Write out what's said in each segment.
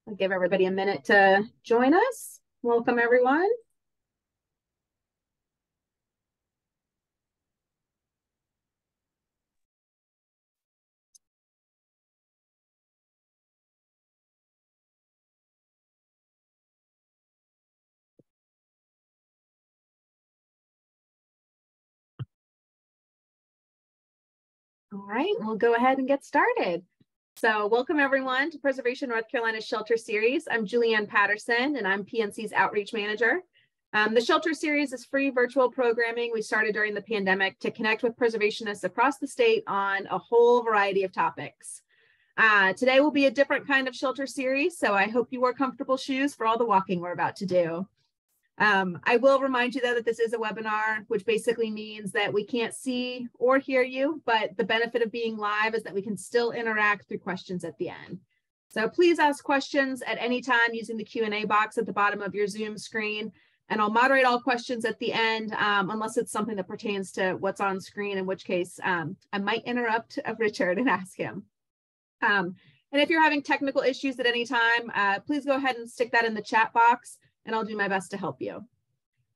I'll give everybody a minute to join us. Welcome, everyone. All right, we'll go ahead and get started. So welcome everyone to Preservation North Carolina Shelter Series. I'm Julianne Patterson and I'm PNC's Outreach Manager. The Shelter Series is free virtual programming we started during the pandemic to connect with preservationists across the state on a whole variety of topics. Today will be a different kind of shelter series, so I hope you wore comfortable shoes for all the walking we're about to do. I will remind you though that this is a webinar, which basically means that we can't see or hear you, but the benefit of being live is that we can still interact through questions at the end. So please ask questions at any time using the Q&A box at the bottom of your Zoom screen, and I'll moderate all questions at the end, unless it's something that pertains to what's on screen, in which case I might interrupt Richard and ask him. And if you're having technical issues at any time, please go ahead and stick that in the chat box, and I'll do my best to help you.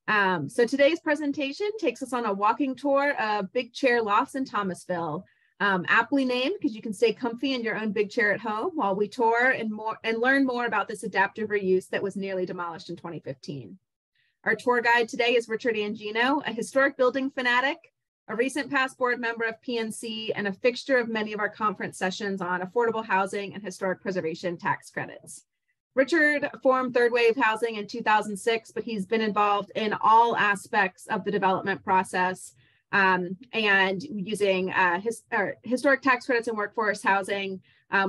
So today's presentation takes us on a walking tour of Big Chair Lofts in Thomasville, aptly named because you can stay comfy in your own big chair at home while we tour and learn more about this adaptive reuse that was nearly demolished in 2015. Our tour guide today is Richard Angino, a historic building fanatic, a recent past board member of PNC, and a fixture of many of our conference sessions on affordable housing and historic preservation tax credits. Richard formed Third Wave Housing in 2006, but he's been involved in all aspects of the development process and using historic tax credits and workforce housing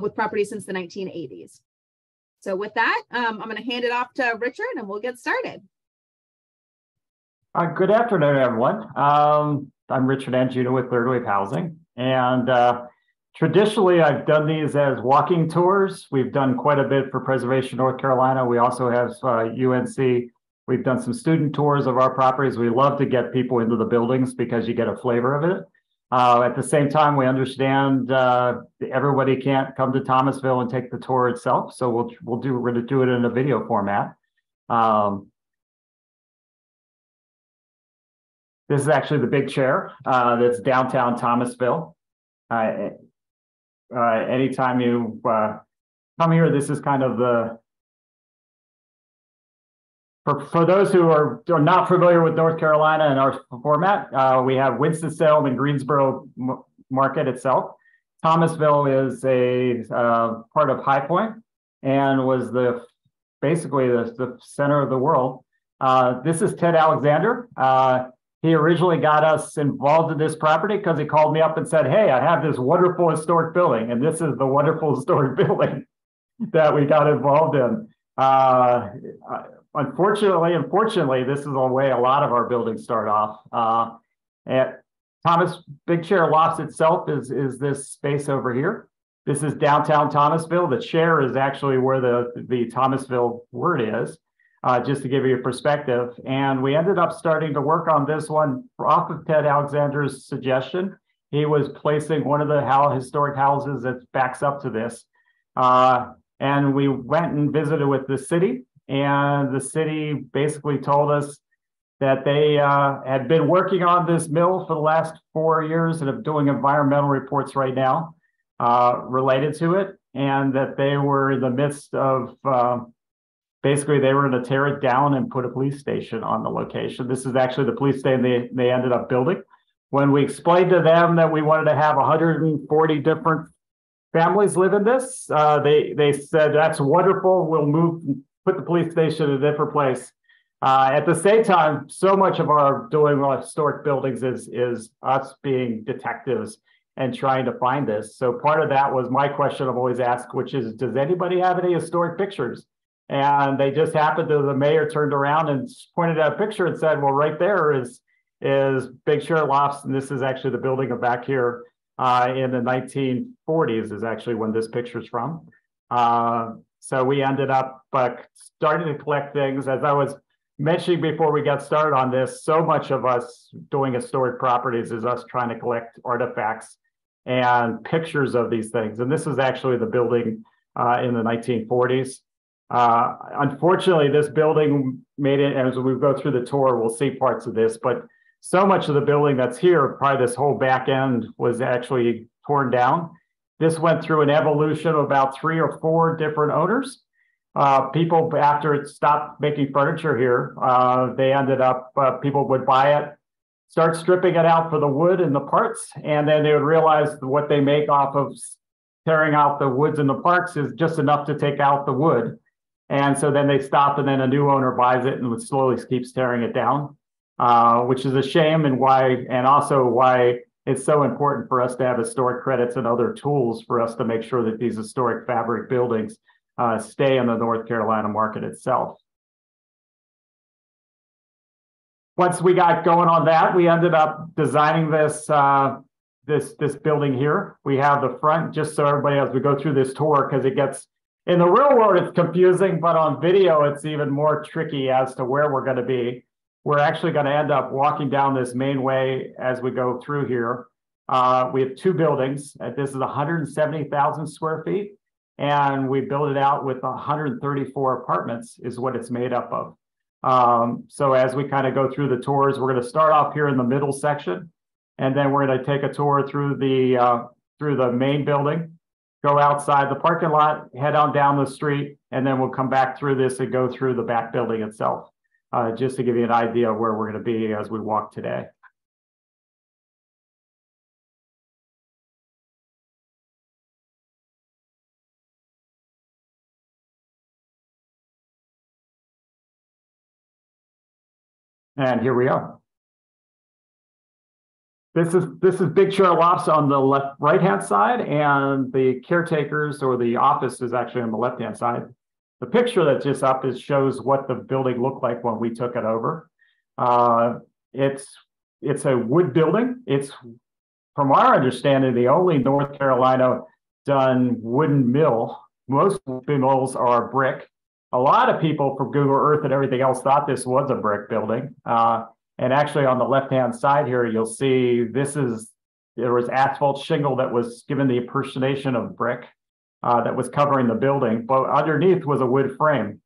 with properties since the 1980s. So with that, I'm going to hand it off to Richard and we'll get started. Good afternoon, everyone. I'm Richard Angino with Third Wave Housing, and traditionally I've done these as walking tours. We've done quite a bit for Preservation North Carolina. We also have UNC. We've done some student tours of our properties. We love to get people into the buildings because you get a flavor of it. At the same time, we understand everybody can't come to Thomasville and take the tour itself, so we're going to do it in a video format. This is actually the Big Chair that's downtown Thomasville. Anytime you come here, this is kind of the, for those who are not familiar with North Carolina and our format, we have Winston-Salem and Greensboro market itself. Thomasville is a part of High Point and was basically the center of the world. This is Ted Alexander. He originally got us involved in this property because he called me up and said, hey, I have this wonderful historic building, and this is the wonderful historic building that we got involved in. Unfortunately, and fortunately, this is the way a lot of our buildings start off. At Big Chair Lofts itself is this space over here. This is downtown Thomasville. The chair is actually where the Thomasville word is. Just to give you a perspective. And we ended up starting to work on this one off of Ted Alexander's suggestion. He was placing one of the historic houses that backs up to this. And we went and visited with the city, and the city basically told us that they had been working on this mill for the last 4 years and are doing environmental reports right now related to it, and that they were in the midst of basically, they were going to tear it down and put a police station on the location. This is actually the police station they ended up building. When we explained to them that we wanted to have 140 different families live in this, they said, that's wonderful. We'll put the police station in a different place. At the same time, so much of our doing historic buildings is us being detectives and trying to find this. So part of that was my question I've always asked, which is, does anybody have any historic pictures? And they just happened to, the mayor turned around and pointed at a picture and said, well, right there is Big Chair Lofts. And this is actually the building back here in the 1940s is actually when this picture's from. So we ended up starting to collect things. As I was mentioning before we got started on this, so much of us doing historic properties is us trying to collect artifacts and pictures of these things. And this is actually the building in the 1940s. Unfortunately, this building made it, as we go through the tour, we'll see parts of this, but so much of the building that's here, probably this whole back end was actually torn down. This went through an evolution of about 3 or 4 different owners. People, after it stopped making furniture here, they ended up, people would buy it, start stripping it out for the wood and the parts, and then they would realize what they make off of tearing out the woods and the parts is just enough to take out the wood. And so then they stop, and then a new owner buys it and slowly keeps tearing it down, which is a shame, and also why it's so important for us to have historic credits and other tools for us to make sure that these historic fabric buildings stay in the North Carolina market itself. Once we got going on that, we ended up designing this this building here. We have the front, just so everybody, as we go through this tour, because it gets, in the real world it's confusing, but on video it's even more tricky as to where we're going to be. We're actually going to end up walking down this main way as we go through here. We have 2 buildings. This is 170,000 square feet, and we built it out with 134 apartments is what it's made up of. So as we kind of go through the tours, we're going to start off here in the middle section, and then we're going to take a tour through the main building, go outside the parking lot, head on down the street, and then we'll come back through this and go through the back building itself, just to give you an idea of where we're going to be as we walk today. And here we are. This is Big Chair Lofts on the right-hand side, and the caretakers or the office is actually on the left-hand side. The picture that's just up shows what the building looked like when we took it over. It's a wood building. It's, from our understanding, the only North Carolina done wooden mill. Most mills are brick. A lot of people from Google Earth and everything else thought this was a brick building. And actually on the left-hand side here, you'll see there was asphalt shingle that was given the impersonation of brick that was covering the building, but underneath was a wood frame.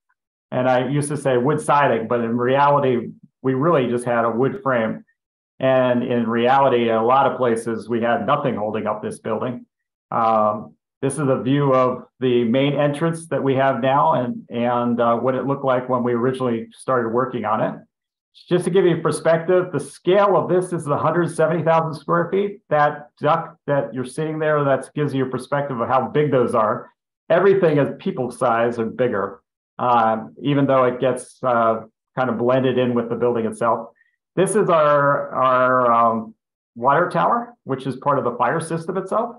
And I used to say wood siding, but in reality, we really just had a wood frame. And in reality, in a lot of places, we had nothing holding up this building. This is a view of the main entrance that we have now and what it looked like when we originally started working on it. Just to give you perspective, the scale of this is 170,000 square feet. That duct that you're seeing there, that gives you a perspective of how big those are. Everything is people size and bigger, even though it gets kind of blended in with the building itself. This is our water tower, which is part of the fire system itself.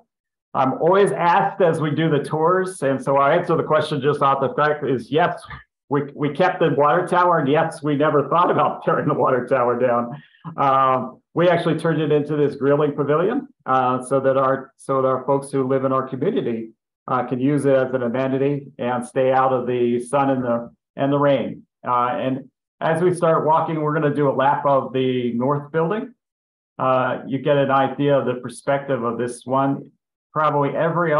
I'm always asked as we do the tours, and so I answer the question just off the fact is yes, we kept the water tower, and yes, we never thought about tearing the water tower down. We actually turned it into this grilling pavilion so that our folks who live in our community can use it as an amenity and stay out of the sun and the rain. And as we start walking, we're going to do a lap of the north building. You get an idea of the perspective of this one. Probably every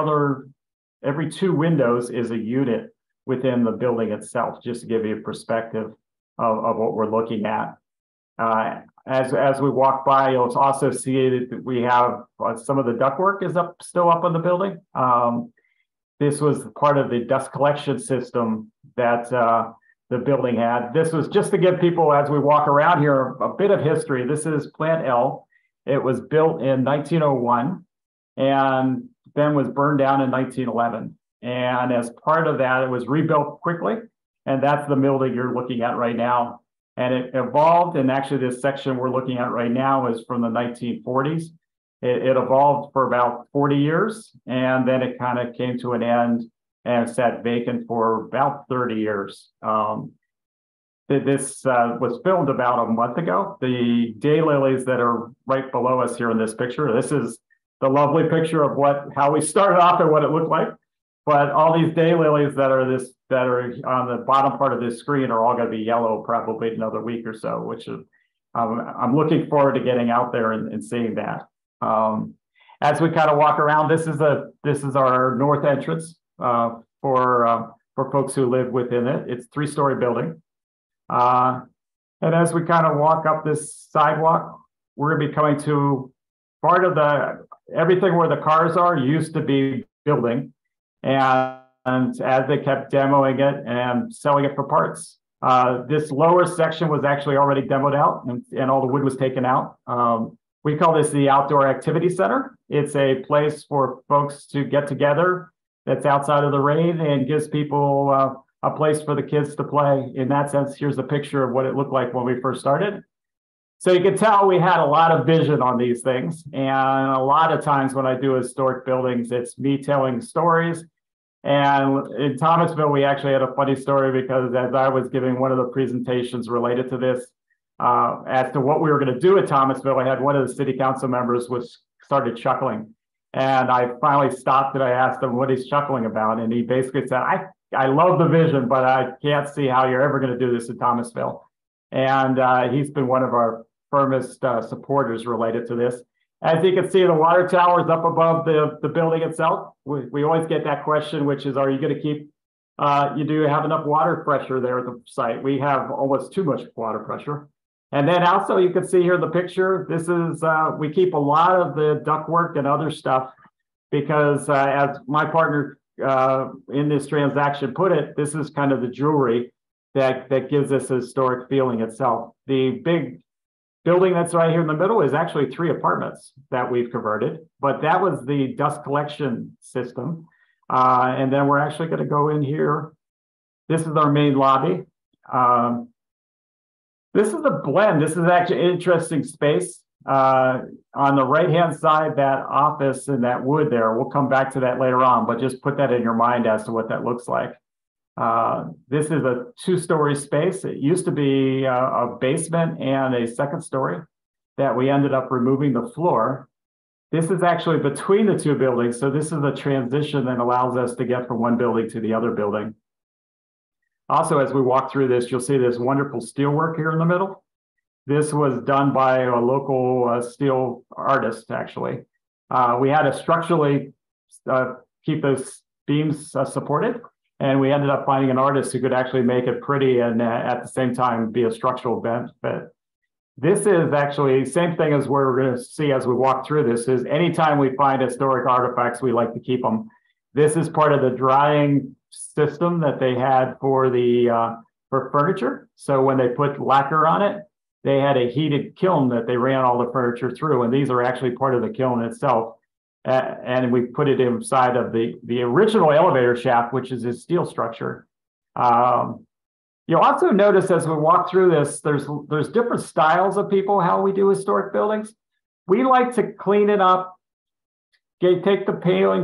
2 windows is a unit within the building itself, just to give you a perspective of what we're looking at. As we walk by, you'll also see that we have some of the ductwork is still up on the building. This was part of the dust collection system that the building had. This was just to give people, as we walk around here, a bit of history. This is Plant L. It was built in 1901 and then was burned down in 1911. And as part of that, it was rebuilt quickly. And that's the mill that you're looking at right now. And it evolved. And actually, this section we're looking at right now is from the 1940s. It evolved for about 40 years. And then it kind of came to an end and sat vacant for about 30 years. This was filmed about a month ago. The daylilies that are right below us here in this picture, this is the lovely picture of how we started off and what it looked like. But all these daylilies that are on the bottom part of this screen are all going to be yellow probably another week or so, which is I'm looking forward to getting out there and seeing that. As we kind of walk around, this is our north entrance for for folks who live within it. It's a 3-story building. And as we kind of walk up this sidewalk, we're going to be coming to part of everything where the cars are used to be building. And as they kept demoing it and selling it for parts, this lower section was actually already demoed out and all the wood was taken out. We call this the Outdoor Activity Center. It's a place for folks to get together that's outside of the rain and gives people a place for the kids to play. In that sense, here's a picture of what it looked like when we first started. So you can tell we had a lot of vision on these things. And a lot of times when I do historic buildings, it's me telling stories. And in Thomasville, we actually had a funny story because as I was giving one of the presentations related to this, as to what we were going to do at Thomasville, I had one of the city council members started chuckling. And I finally stopped and I asked him what he's chuckling about. And he basically said, I love the vision, but I can't see how you're ever going to do this in Thomasville. And he's been one of our firmest supporters related to this. As you can see, the water tower is up above the building itself. We always get that question, which is, are you going to keep, you do have enough water pressure there at the site? We have almost too much water pressure. And then also you can see here the picture, this is, we keep a lot of the ductwork and other stuff because as my partner in this transaction put it, this is kind of the jewelry that gives this a historic feeling itself. The big building that's right here in the middle is actually 3 apartments that we've converted, but that was the dust collection system. And then we're actually going to go in here. This is our main lobby. This is a blend. This is actually an interesting space. On the right-hand side, that office and that wood there, we'll come back to that later on, but just put that in your mind as to what that looks like. This is a 2-story space. It used to be a basement and a 2nd story that we ended up removing the floor. This is actually between the 2 buildings. So this is a transition that allows us to get from one building to the other building. Also, as we walk through this, you'll see this wonderful steelwork here in the middle. This was done by a local steel artist, actually. We had to structurally keep those beams supported. And we ended up finding an artist who could actually make it pretty and at the same time be a structural benefit. This is actually the same thing as we're going to see as we walk through this is anytime we find historic artifacts, we like to keep them. This is part of the drying system that they had for for furniture. So when they put lacquer on it, they had a heated kiln that they ran all the furniture through. And these are actually part of the kiln itself. And we put it inside of the original elevator shaft, which is a steel structure. You'll also notice as we walk through this, there's different styles of people, how we do historic buildings. We like to clean it up, take the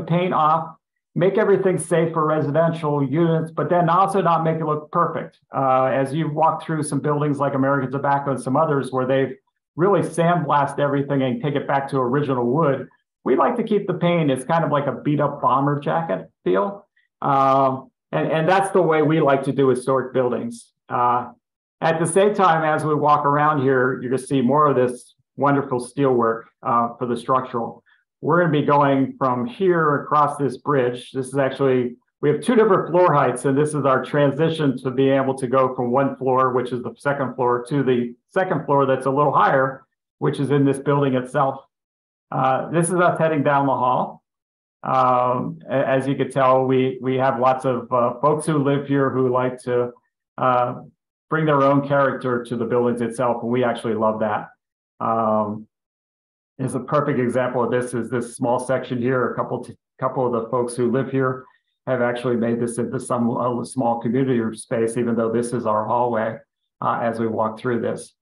paint off, make everything safe for residential units, but then also not make it look perfect. As you walk through some buildings like American Tobacco and some others where they've really sandblasted everything and take it back to original wood, we like to keep the paint. It's kind of like a beat up bomber jacket feel. And that's the way we like to do historic buildings. At the same time, as we walk around here, you're going to see more of this wonderful steelwork for the structural. We're going to be going from here across this bridge. This is actually, we have 2 different floor heights, and this is our transition to be able to go from one floor, which is the 2nd floor, to the 2nd floor that's a little higher, which is in this building itself. This is us heading down the hall. As you can tell, we have lots of folks who live here who like to bring their own character to the buildings itself, and we actually love that. Is a perfect example of this is this small section here. A couple of the folks who live here have actually made this into some small community space, even though this is our hallway as we walk through this.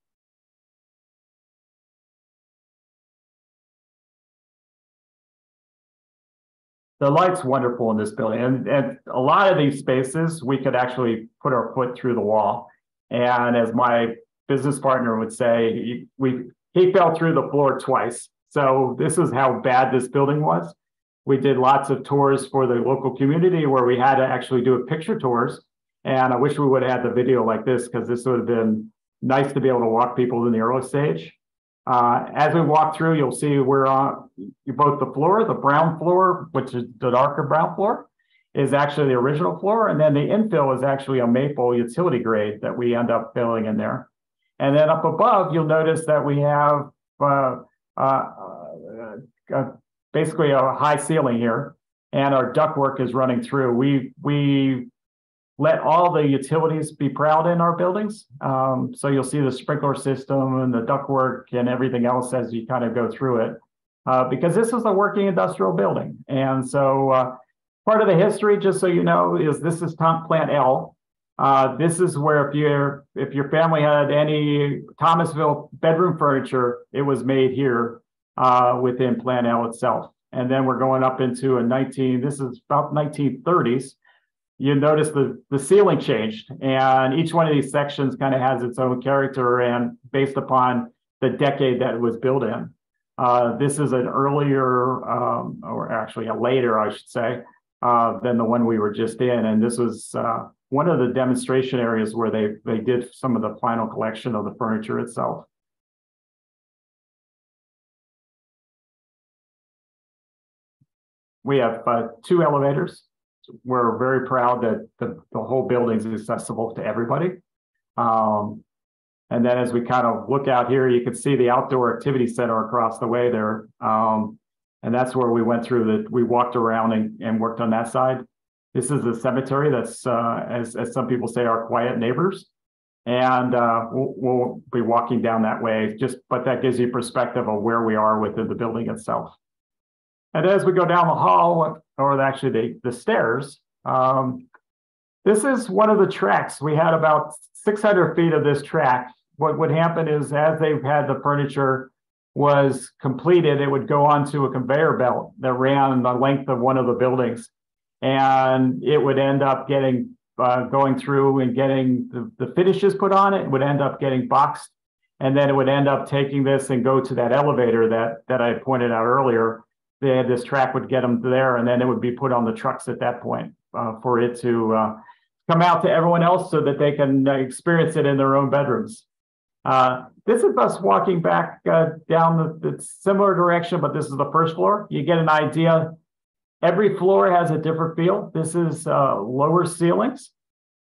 The light's wonderful in this building. And a lot of these spaces, we could actually put our foot through the wall. And as my business partner would say, he fell through the floor twice. So this is how bad this building was. We did lots of tours for the local community where we had to actually do picture tours. And I wish we would have had the video like this because this would have been nice to be able to walk people in the early stage. As we walk through, you'll see we're on both the floor, the brown floor, which is the darker brown floor, is actually the original floor, and then the infill is actually a maple utility grade that we end up filling in there. And then up above, you'll notice that we have basically a high ceiling here, and our ductwork is running through. We let all the utilities be proud in our buildings. So you'll see the sprinkler system and the ductwork and everything else as you kind of go through it, because this is a working industrial building. And so part of the history, just so you know, is this is Plant L. This is where if your family had any Thomasville bedroom furniture, it was made here within Plant L itself. And then we're going up into this is about 1930s. You notice the ceiling changed, and each one of these sections kind of has its own character and based upon the decade that it was built in. This is an earlier, or actually a later, I should say, than the one we were just in. And this was one of the demonstration areas where they did some of the final collection of the furniture itself. We have 2 elevators. We're very proud that the whole building is accessible to everybody. And then as we kind of look out here, you can see the outdoor activity center across the way there. And that's where we went through we walked around and worked on that side. This is the cemetery that's, as some people say, our quiet neighbors. And we'll be walking down that way, but that gives you perspective of where we are within the building itself. And as we go down the hall, or actually the stairs, this is one of the tracks. We had about 600 feet of this track. What would happen is as they've had the furniture was completed, it would go onto a conveyor belt that ran the length of one of the buildings. And it would end up getting, going through and getting the finishes put on it. It would end up getting boxed. And then it would end up taking this and go to that elevator that I pointed out earlier. This track would get them there, and then it would be put on the trucks at that point for it to come out to everyone else so that they can experience it in their own bedrooms. This is us walking back down the similar direction, but this is the first floor. You get an idea. Every floor has a different feel. This is lower ceilings.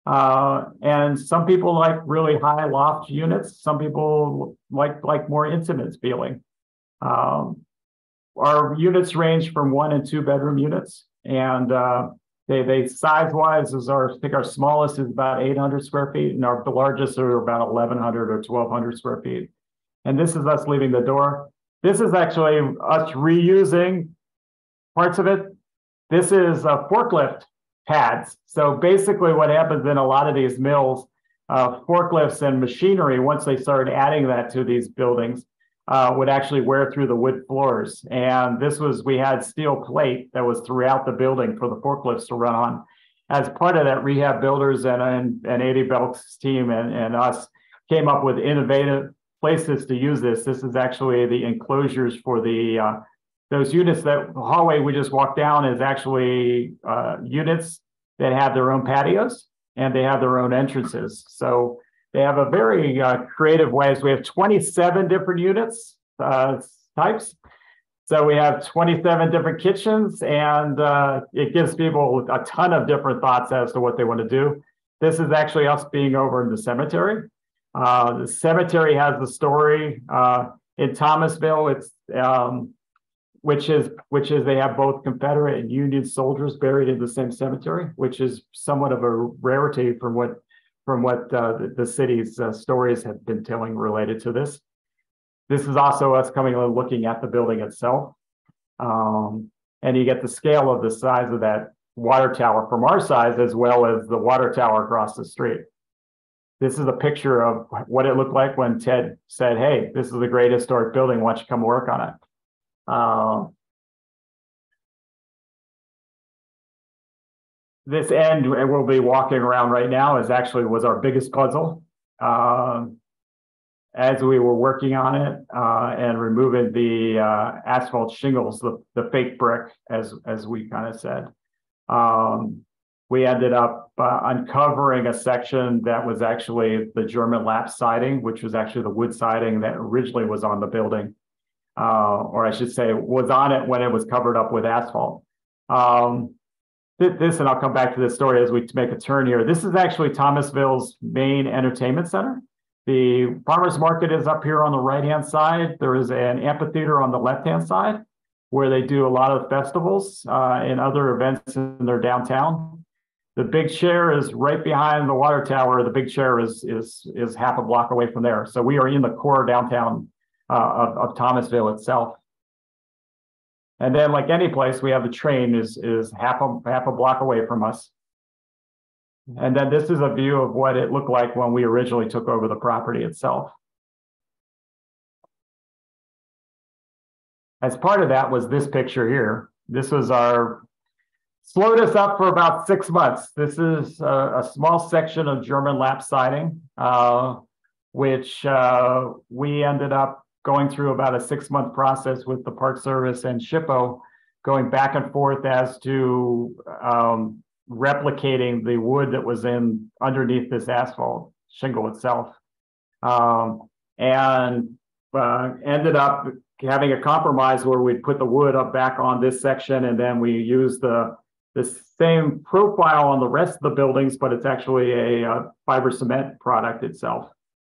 And some people like really high loft units. Some people like more intimate feeling. Our units range from 1 and 2 bedroom units, and they size-wise I think our smallest is about 800 square feet, and our largest are about 1,100 or 1,200 square feet. And this is us leaving the door. This is actually us reusing parts of it. This is forklift pads. So basically, what happens in a lot of these mills, forklifts and machinery, once they started adding that to these buildings, would actually wear through the wood floors. And we had steel plate that was throughout the building for the forklifts to run on. As part of that, Rehab Builders and A.D. Belk's team and us came up with innovative places to use this. This is actually the enclosures for those units. That the hallway we just walked down is actually units that have their own patios and they have their own entrances. So they have a very creative ways. We have 27 different units types. So we have 27 different kitchens, and it gives people a ton of different thoughts as to what they want to do. This is actually us being over in the cemetery. The cemetery has the story in Thomasville. It's which is they have both Confederate and Union soldiers buried in the same cemetery, which is somewhat of a rarity from what the city's stories have been telling related to this. This is also us coming and looking at the building itself. And you get the scale of the size of that water tower from our size, as well as the water tower across the street. This is a picture of what it looked like when Ted said, "Hey, this is a great historic building. Why don't you come work on it?" This end we'll be walking around right now was our biggest puzzle as we were working on it and removing the asphalt shingles, the fake brick, as we kind of said. We ended up uncovering a section that was actually the German lap siding, which was actually the wood siding that originally was on the building, or I should say was on it when it was covered up with asphalt. this, and I'll come back to this story as we make a turn here. This is actually Thomasville's main entertainment center. The farmers market is up here on the right-hand side. There is an amphitheater on the left-hand side where they do a lot of festivals and other events in their downtown. The Big Chair is right behind the water tower. The Big Chair is half a block away from there. So we are in the core downtown of Thomasville itself. And then, like any place, we have the train is half a block away from us. And then this is a view of what it looked like when we originally took over the property itself. As part of that was this picture here. This was slowed us up for about 6 months. This is a small section of German lap siding, which we ended up going through about a 6-month process with the Park Service and SHPO, going back and forth as to replicating the wood that was underneath this asphalt shingle itself, and ended up having a compromise where we'd put the wood up back on this section, and then we used the same profile on the rest of the buildings, but it's actually a fiber cement product itself.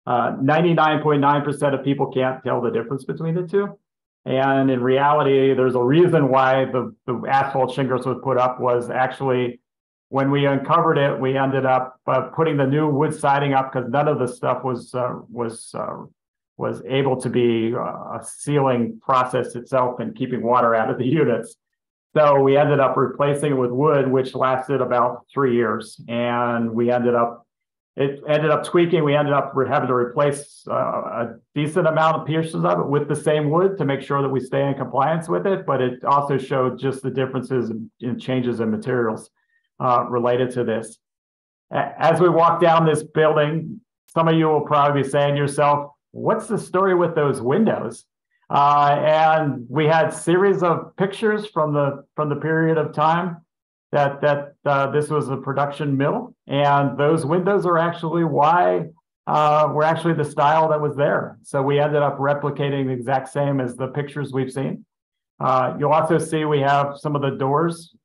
99.9% of people can't tell the difference between the two. And in reality, there's a reason why the asphalt shingles was put up was actually when we uncovered it, we ended up putting the new wood siding up because none of the stuff was able to be a sealing process itself and keeping water out of the units. So we ended up replacing it with wood, which lasted about 3 years. And it ended up tweaking. We ended up having to replace a decent amount of pieces of it with the same wood to make sure that we stay in compliance with it. But it also showed just the differences in changes in materials related to this. As we walk down this building, some of you will probably be saying to yourself, what's the story with those windows? And we had series of pictures from the period of time that this was a production mill, and those windows are actually were actually the style that was there. So we ended up replicating the exact same as the pictures we've seen. You'll also see we have some of the doors,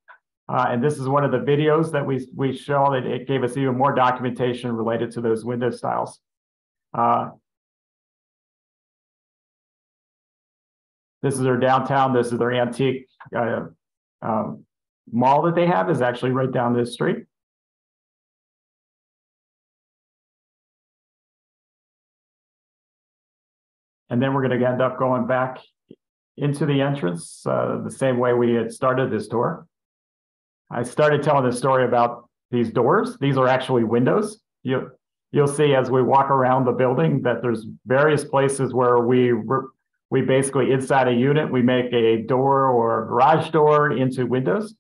and this is one of the videos that we show that it gave us even more documentation related to those window styles. This is their downtown. This is their antique mall that they have is actually right down this street. And then we're going to end up going back into the entrance the same way we had started this tour. I started telling the story about these doors. These are actually windows. You'll see as we walk around the building that there's various places where we basically, inside a unit, we make a door or a garage door into windows,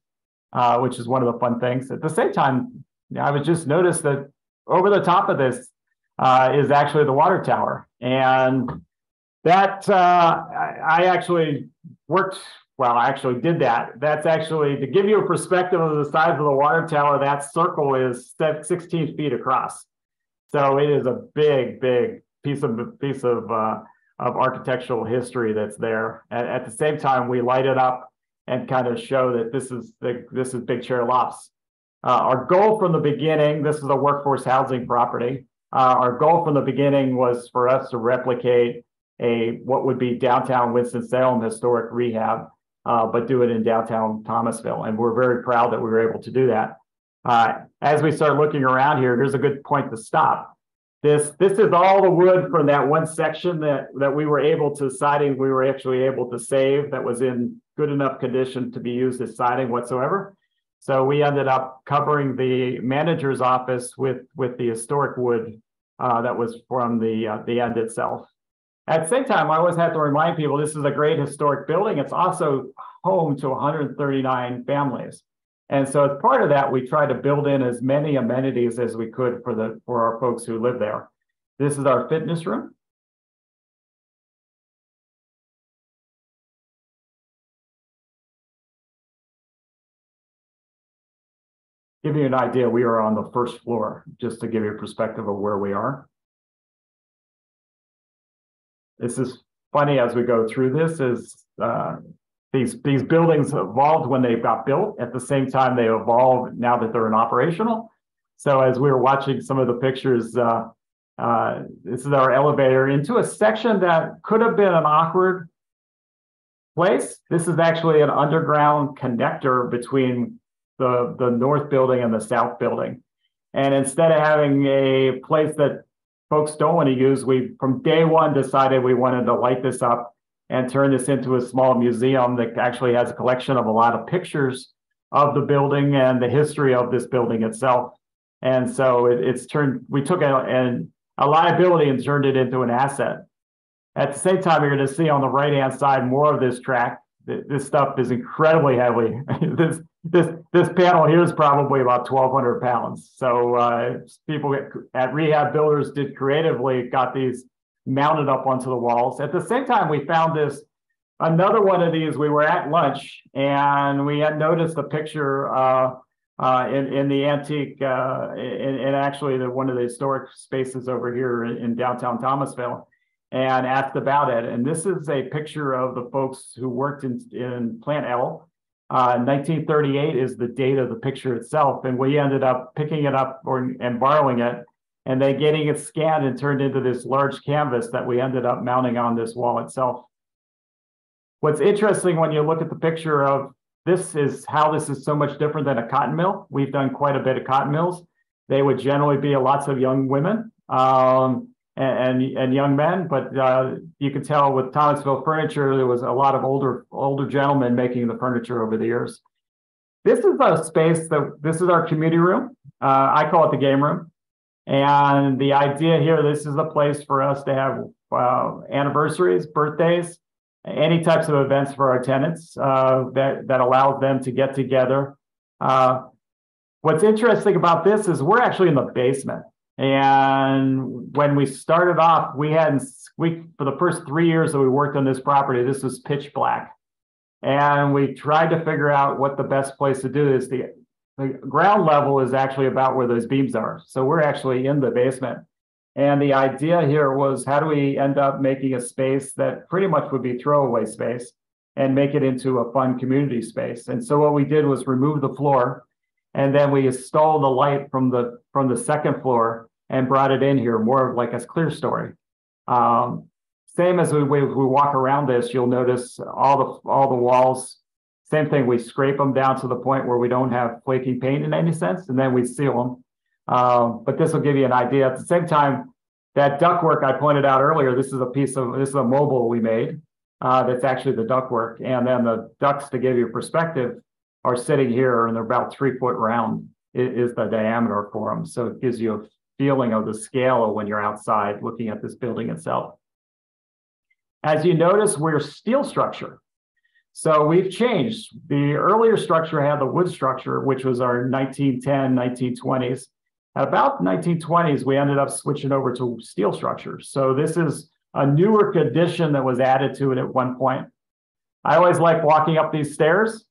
which is one of the fun things. At the same time, I would just notice that over the top of this is actually the water tower. And that I actually did that. That's actually, to give you a perspective of the size of the water tower, that circle is 16 feet across. So it is a big, big piece of architectural history that's there. At the same time, we light it up and kind of show that this is Big Chair Lofts. Our goal from the beginning, this is a workforce housing property. Our goal from the beginning was for us to replicate what would be downtown Winston-Salem historic rehab, but do it in downtown Thomasville. And we're very proud that we were able to do that. As we start looking around here, here's a good point to stop. This is all the wood from that one section that we were able to siding, we were actually able to save that was in good enough condition to be used as siding whatsoever. So we ended up covering the manager's office with the historic wood that was from the end itself. At the same time, I always have to remind people this is a great historic building. It's also home to 139 families. And so as part of that, we tried to build in as many amenities as we could for our folks who live there. This is our fitness room. Give you an idea, we are on the first floor, just to give you a perspective of where we are. This is funny as we go through this is these buildings evolved when they got built. At the same time, they evolved now that they're in operational. So as we were watching some of the pictures, this is our elevator into a section that could have been an awkward place. This is actually an underground connector between the north building and the south building. And instead of having a place that folks don't want to use, we from day one decided we wanted to light this up and turn this into a small museum that actually has a collection of a lot of pictures of the building and the history of this building itself. And so we took a liability and turned it into an asset. At the same time, you're going to see on the right-hand side more of this track. This stuff is incredibly heavy. This panel here is probably about 1,200 pounds. So people at Rehab Builders did creatively got these mounted up onto the walls. At the same time, we found another one of these. We were at lunch and we had noticed a picture in the antique, in actually one of the historic spaces over here in downtown Thomasville, and asked about it. And this is a picture of the folks who worked in Plant L. 1938 is the date of the picture itself, and we ended up picking it up and borrowing it, and then getting it scanned and turned into this large canvas that we ended up mounting on this wall itself. What's interesting when you look at the picture of this is how this is so much different than a cotton mill. We've done quite a bit of cotton mills. They would generally be lots of young women and young men, but you can tell with Thomasville Furniture, there was a lot of older gentlemen making the furniture over the years. This is a space this is our community room. I call it the game room. And the idea here, this is a place for us to have anniversaries, birthdays, any types of events for our tenants that allows them to get together. What's interesting about this is we're actually in the basement. And when we started off, for the first 3 years that we worked on this property, this was pitch black. And we tried to figure out what the best place to do is. The ground level is actually about where those beams are. So we're actually in the basement. And the idea here was, how do we end up making a space that pretty much would be throwaway space and make it into a fun community space? And so what we did was remove the floor, and then we installed the light from the second floor and brought it in here, more like a clear story. Same as we walk around this, you'll notice all the walls. Same thing, we scrape them down to the point where we don't have flaking paint in any sense, and then we seal them. But this will give you an idea. At the same time, that ductwork I pointed out earlier, this is a mobile we made. That's actually the ductwork, and then the ducts, to give you perspective, are sitting here, and they're about 3 foot round is the diameter for them. So it gives you a feeling of the scale of when you're outside looking at this building itself. As you notice, we're steel structure. So we've changed. The earlier structure had the wood structure, which was our 1910, 1920s. At about 1920s, we ended up switching over to steel structures. So this is a newer addition that was added to it at one point. I always like walking up these stairs,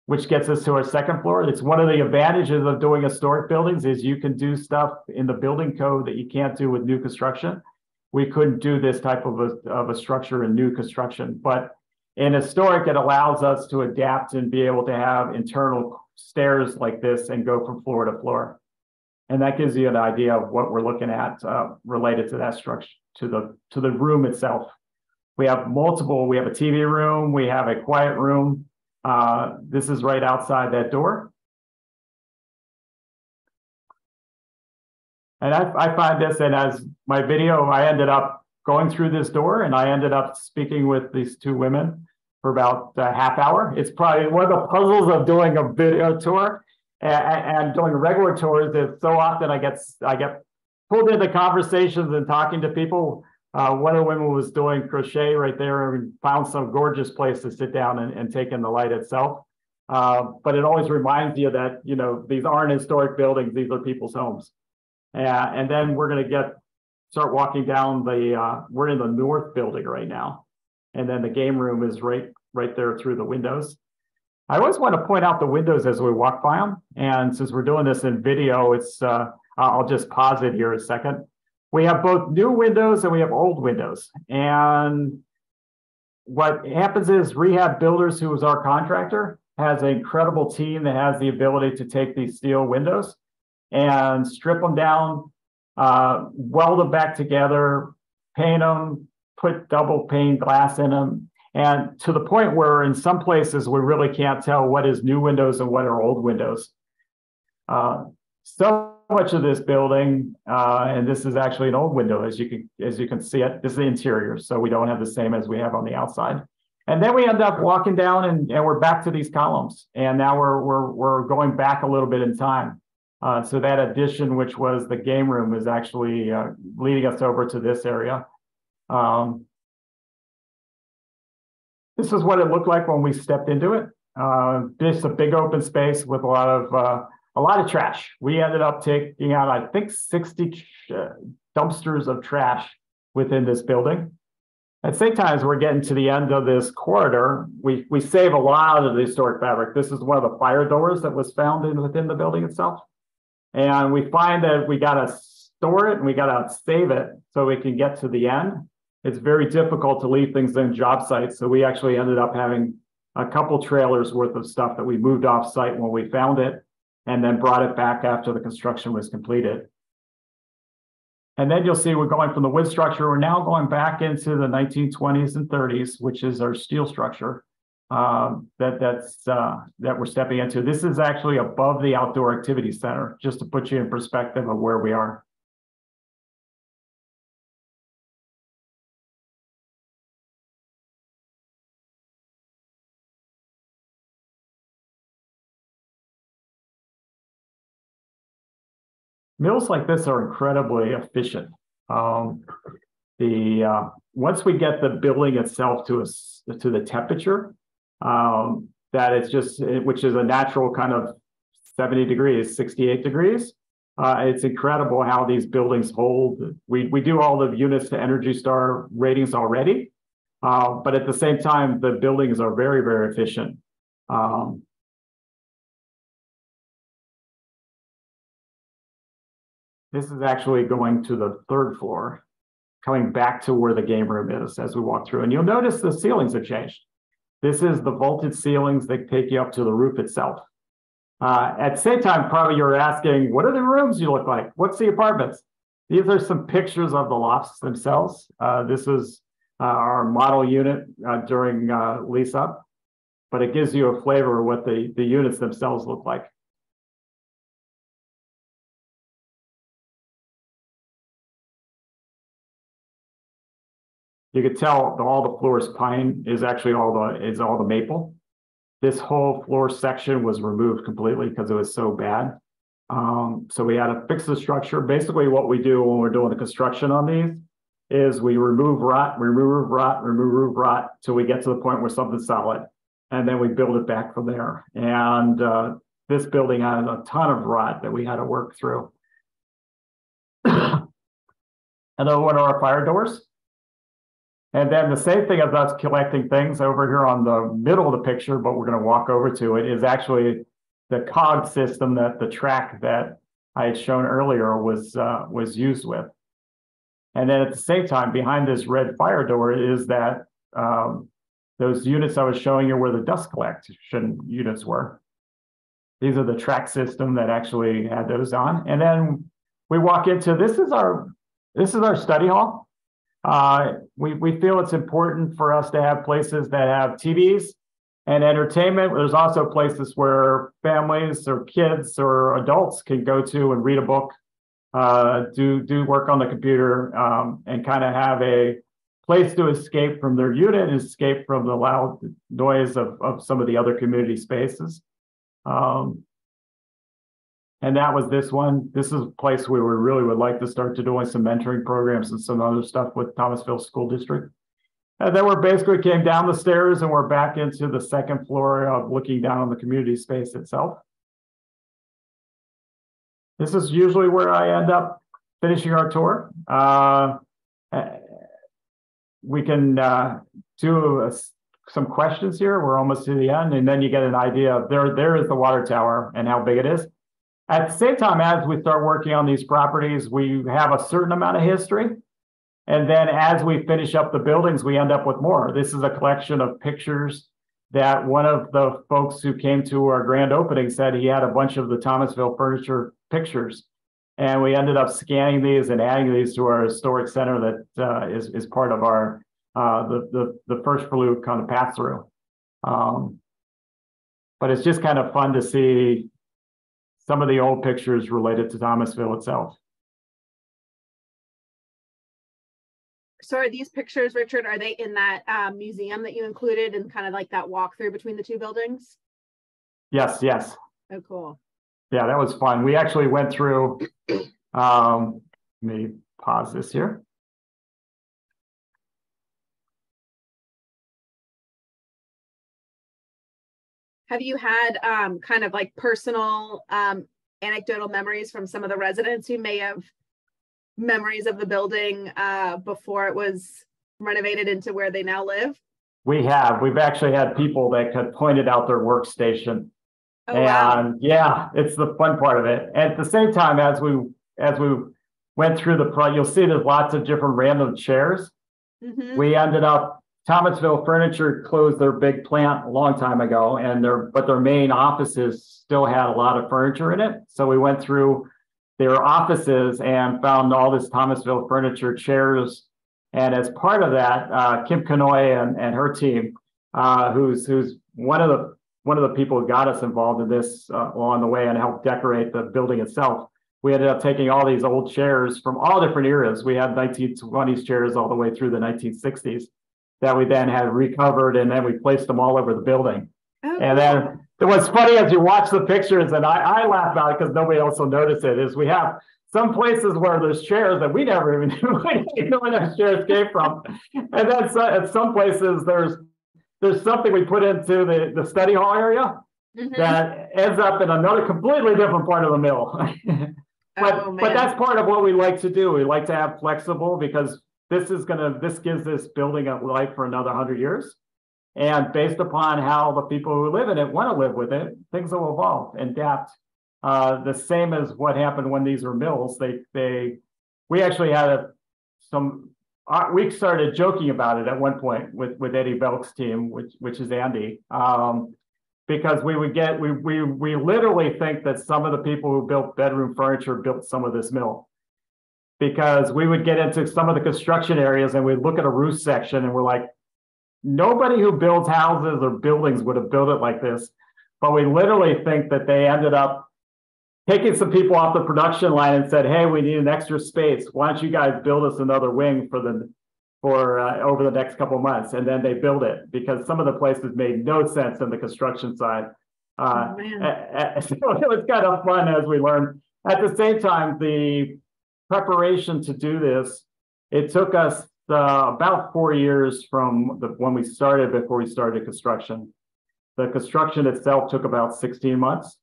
which gets us to our second floor. It's one of the advantages of doing historic buildings is you can do stuff in the building code that you can't do with new construction. We couldn't do this type of a structure in new construction, but in historic, it allows us to adapt and be able to have internal stairs like this and go from floor to floor. And that gives you an idea of what we're looking at related to that structure, to the room itself. We have a TV room, we have a quiet room. This is right outside that door. And I find this, and as my video, I ended up going through this door, and I ended up speaking with these two women for about a half hour. It's probably one of the puzzles of doing a video tour and doing regular tours is so often I get pulled into conversations and talking to people. One of the women was doing crochet right there and found some gorgeous place to sit down and take in the light itself. But it always reminds you that, you know, these aren't historic buildings, these are people's homes. And then we're going to start walking down we're in the north building right now. And then the game room is right there through the windows. I always want to point out the windows as we walk by them. And since we're doing this in video, I'll just pause it here a second. We have both new windows and we have old windows. And what happens is Rehab Builders, who was our contractor, has an incredible team that has the ability to take these steel windows and strip them down, weld them back together, paint them, put double pane glass in them, and to the point where in some places we really can't tell what is new windows and what are old windows. So much of this building, and this is actually an old window, as you can see it. This is the interior, so we don't have the same as we have on the outside. And then we end up walking down, and we're back to these columns, and now we're going back a little bit in time. So that addition, which was the game room, is actually leading us over to this area. This is what it looked like when we stepped into it. Just a big open space with a lot of trash. We ended up taking out, I think, 60 dumpsters of trash within this building. At the same time, as we're getting to the end of this corridor, we save a lot of the historic fabric. This is one of the fire doors that was found within the building itself. And we find that we got to store it and we got to save it so we can get to the end. It's very difficult to leave things in job sites. So we actually ended up having a couple trailers worth of stuff that we moved off site when we found it and then brought it back after the construction was completed. And then you'll see we're going from the wood structure. We're now going back into the 1920s and 30s, which is our steel structure that we're stepping into. This is actually above the outdoor activity center, just to put you in perspective of where we are. Mills like this are incredibly efficient. Once we get the building itself to the temperature, that it's just, which is a natural kind of 70 degrees, 68 degrees. It's incredible how these buildings hold. We do all the units to Energy Star ratings already, but at the same time, the buildings are very, very efficient. This is actually going to the third floor, coming back to where the game room is as we walk through. And you'll notice the ceilings have changed. This is the vaulted ceilings that take you up to the roof itself. At the same time, probably you're asking, what are the rooms you look like? What's the apartments? These are some pictures of the lofts themselves. This is our model unit during lease up, but it gives you a flavor of what the units themselves look like. You could tell all the floors pine is actually all the maple. This whole floor section was removed completely because it was so bad. So we had to fix the structure. Basically, what we do when we're doing the construction on these is we remove rot till we get to the point where something's solid, and then we build it back from there. And this building had a ton of rot that we had to work through. Another one of our fire doors. And then the same thing as us collecting things over here on the middle of the picture, but we're going to walk over to it, is actually the cog system that the track that I had shown earlier was used with. And then at the same time, behind this red fire door is that those units I was showing you where the dust collection units were. These are the track system that actually had those on. And then we walk into, this is our study hall. We feel it's important for us to have places that have TVs and entertainment. There's also places where families or kids or adults can go to and read a book, do work on the computer, and kind of have a place to escape from their unit and escape from the loud noise of some of the other community spaces. And that was this one. This is a place where we really would like to start to doing some mentoring programs and some other stuff with Thomasville School District. And then we're basically came down the stairs and we're back into the second floor of looking down on the community space itself. This is usually where I end up finishing our tour. We can do some questions here. We're almost to the end, and then you get an idea of there is the water tower and how big it is. At the same time, as we start working on these properties, we have a certain amount of history. And then as we finish up the buildings, we end up with more. This is a collection of pictures that one of the folks who came to our grand opening said he had a bunch of the Thomasville furniture pictures. And we ended up scanning these and adding these to our historic center that is part of our the first flue kind of pass through. But it's just kind of fun to see some of the old pictures related to Thomasville itself. So are these pictures, Richard, are they in that museum that you included and kind of like that walkthrough between the two buildings? Yes, yes. Oh, cool. Yeah, that was fun. We actually went through, let me pause this here. Have you had kind of like personal anecdotal memories from some of the residents who may have memories of the building before it was renovated into where they now live? We have. We've actually had people that had pointed out their workstation. Oh, wow. Yeah, it's the fun part of it. At the same time, as we went through you'll see there's lots of different random chairs. Mm-hmm. We ended up, Thomasville Furniture closed their big plant a long time ago, but their main offices still had a lot of furniture in it. So we went through their offices and found all this Thomasville Furniture chairs. And as part of that, Kim Kanoy and her team, who's one of the people who got us involved in this along the way and helped decorate the building itself. We ended up taking all these old chairs from all different eras. We had 1920s chairs all the way through the 1960s that we then had recovered, and then we placed them all over the building. Oh, and then what's funny as you watch the pictures, and I laugh about it because nobody else will notice it, is we have some places where there's chairs that we never even knew where those chairs came from. And then at some places there's something we put into the study hall area that ends up in another completely different part of the mill. But that's part of what we like to do. We like to have flexible, because this gives this building a life for another 100 years. And based upon how the people who live in it want to live with it, things will evolve and adapt. The same as what happened when these were mills. We actually had we started joking about it at one point with Eddie Belk's team, which is Andy, because we literally think that some of the people who built bedroom furniture built some of this mill. Because we would get into some of the construction areas and we'd look at a roof section and we're like, nobody who builds houses or buildings would have built it like this. But we literally think that they ended up taking some people off the production line and said, hey, we need an extra space. Why don't you guys build us another wing for over the next couple of months? And then they build it, because some of the places made no sense in the construction side. So it was kind of fun as we learned. At the same time, the preparation to do this, it took us about 4 years from when we started before we started construction. The construction itself took about 16 months.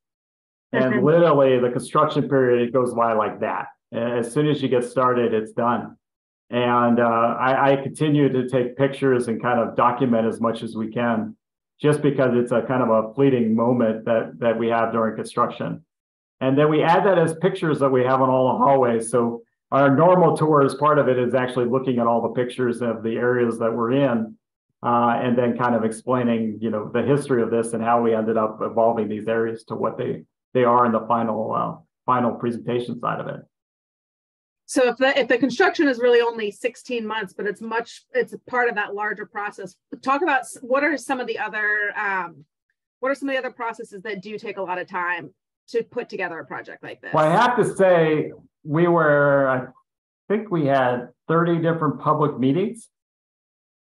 And literally the construction period, it goes by like that. As soon as you get started, it's done. And I continue to take pictures and kind of document as much as we can, just because it's a kind of a fleeting moment that we have during construction. And then we add that as pictures that we have on all the hallways. So our normal tour, as part of it, is actually looking at all the pictures of the areas that we're in, and then kind of explaining, the history of this and how we ended up evolving these areas to what they are in the final presentation side of it. So if the construction is really only 16 months, but it's part of that larger process, talk about what are some of the other processes that do take a lot of time to put together a project like this? Well, I have to say I think we had 30 different public meetings.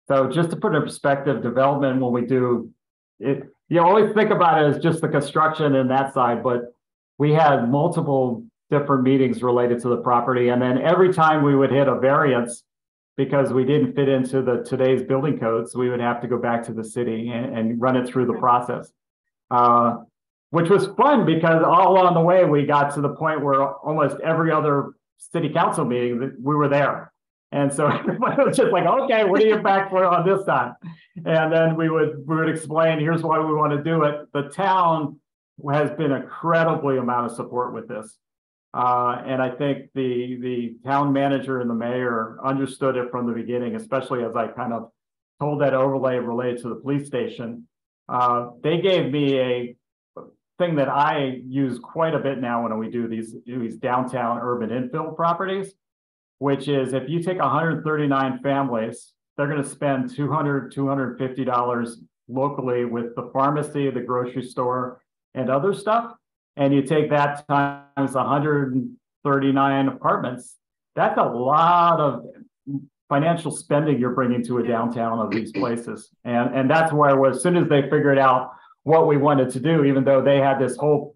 So just to put in perspective, development, when we do it, you always think about it as just the construction and that side, but we had multiple different meetings related to the property. And then every time we would hit a variance, because we didn't fit into today's building codes, we would have to go back to the city and run it through the process. Which was fun, because all along the way, we got to the point where almost every other city council meeting that we were there. And so everybody was just like, okay, what are you back for on this time? And then we would explain, here's why we want to do it. The town has been incredibly amount of support with this. And I think the town manager and the mayor understood it from the beginning, especially as I kind of told that overlay related to the police station. They gave me a thing that I use quite a bit now when we do these downtown urban infill properties, which is if you take 139 families, they're going to spend $200, $250 locally with the pharmacy, the grocery store, and other stuff. And you take that times 139 apartments, that's a lot of financial spending you're bringing to a downtown of these places. And that's where as soon as they figured out what we wanted to do, even though they had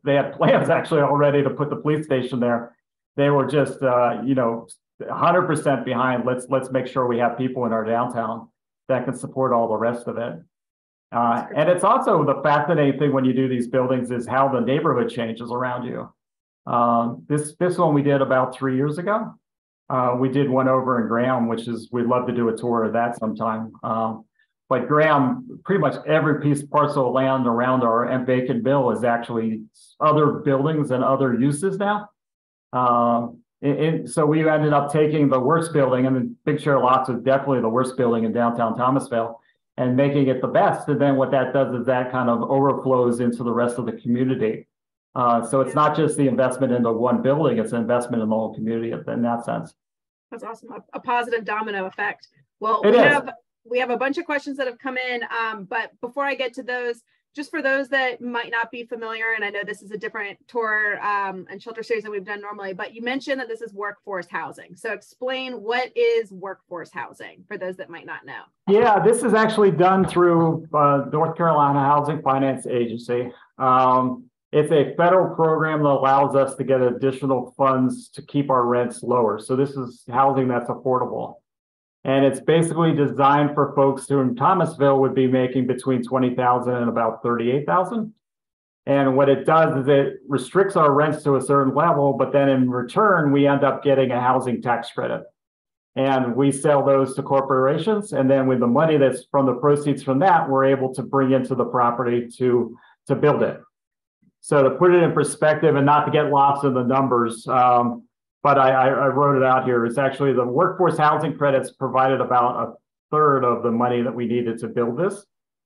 they had plans actually already to put the police station there, they were just, 100% behind. Let's make sure we have people in our downtown that can support all the rest of it. And it's also the fascinating thing when you do these buildings is how the neighborhood changes around you. This one we did about 3 years ago. We did one over in Graham, we'd love to do a tour of that sometime. But Graham, pretty much every parcel of land around our vacant mill is actually other buildings and other uses now. So we ended up taking the worst building, and the Big Chair Lofts is definitely the worst building in downtown Thomasville, and making it the best. And then what that does is that kind of overflows into the rest of the community. So it's not just the investment into one building, it's an investment in the whole community in that sense. That's awesome. A positive domino effect. Well, we have a bunch of questions that have come in, but before I get to those, just for those that might not be familiar, and I know this is a different tour and shelter series than we've done normally, but you mentioned that this is workforce housing. So explain, what is workforce housing for those that might not know? Yeah, this is actually done through North Carolina Housing Finance Agency. It's a federal program that allows us to get additional funds to keep our rents lower. So this is housing that's affordable. And it's basically designed for folks who in Thomasville would be making between $20,000 and about $38,000. And what it does is it restricts our rents to a certain level, but then in return, we end up getting a housing tax credit. And we sell those to corporations. And then with the money that's from the proceeds from that, we're able to bring into the property to build it. So to put it in perspective and not to get lost in the numbers, but I wrote it out here. It's actually the workforce housing credits provided about a third of the money that we needed to build this.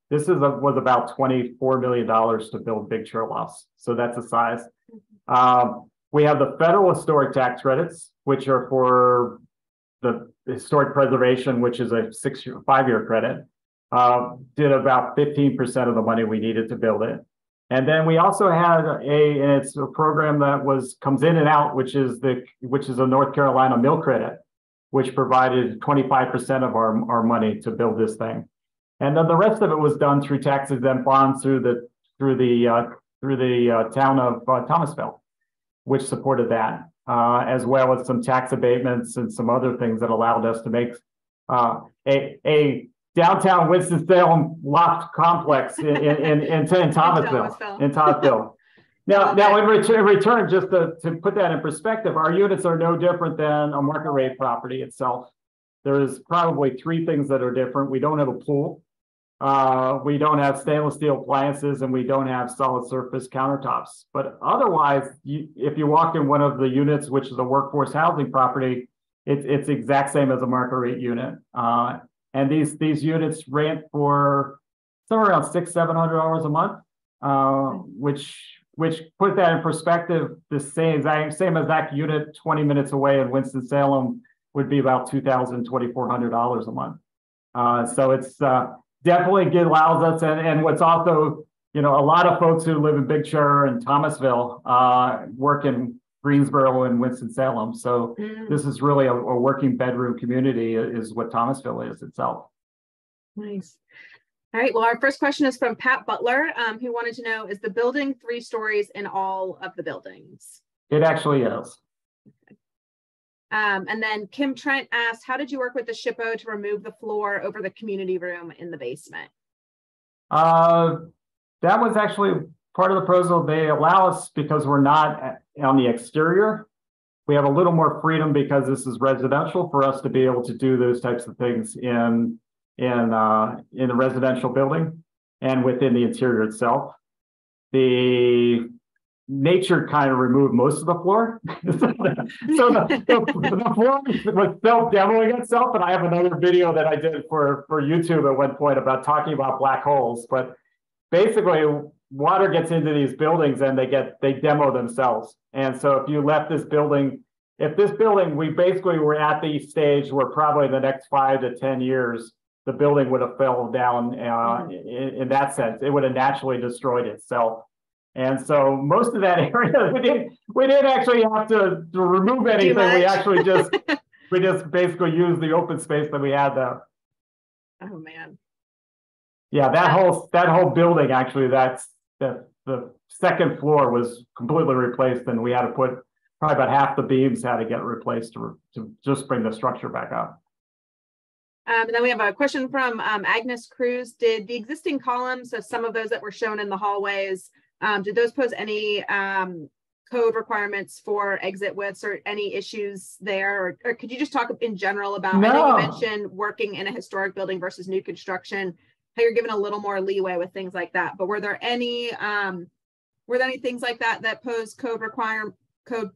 This was about $24 million to build Big Chair Lofts. So that's the size. We have the federal historic tax credits, which are for the historic preservation, which is a 5-year credit. Did about 15% of the money we needed to build it. And then we also had it's a program that comes in and out, which is a North Carolina mill credit, which provided 25% of our money to build this thing. And then the rest of it was done through tax exempt bonds through the town of Thomasville, which supported that, as well as some tax abatements and some other things that allowed us to make a downtown Winston-Salem loft complex in Thomasville. Now in return, just to put that in perspective, our units are no different than a market rate property itself. There's probably 3 things that are different. We don't have a pool. We don't have stainless steel appliances, and we don't have solid surface countertops. But otherwise, if you walk in one of the units, which is a workforce housing property, it's the exact same as a market rate unit. And these units rent for somewhere around $600-700 a month, which put that in perspective, the same as that unit 20 minutes away in Winston-Salem would be about $2,000-2,400 a month. So it's definitely allows us, and what's also, a lot of folks who live in Big Chair and Thomasville work in Greensboro and Winston-Salem. So this is really a working bedroom community is what Thomasville is itself. Nice. All right. Well, our first question is from Pat Butler, who wanted to know, is the building 3 stories in all of the buildings? It actually is. Okay. And then Kim Trent asked, how did you work with the SHPO to remove the floor over the community room in the basement? That was actually part of the proposal. They allow us, because we're not on the exterior, we have a little more freedom because this is residential for us to be able to do those types of things in the residential building and within the interior itself. The nature kind of removed most of the floor. The floor was self-demoing itself. And I have another video that I did for YouTube at one point about talking about black holes. But basically, water gets into these buildings and they demo themselves. And so if you left this building, we basically were at the stage where probably the next 5 to 10 years, the building would have fell down in that sense. It would have naturally destroyed itself. And so most of that area, we didn't actually have to remove anything. We actually we just basically used the open space that we had there. Oh man. Yeah, that whole building actually, the second floor was completely replaced, and we had to put probably about half the beams had to get replaced to just bring the structure back up. And then we have a question from Agnes Cruz. Did the existing columns, so some of those that were shown in the hallways, did those pose any code requirements for exit widths or any issues there? Or could you just talk in general about, I know you mentioned working in a historic building versus new construction, how you're given a little more leeway with things like that, but were there any things like that pose code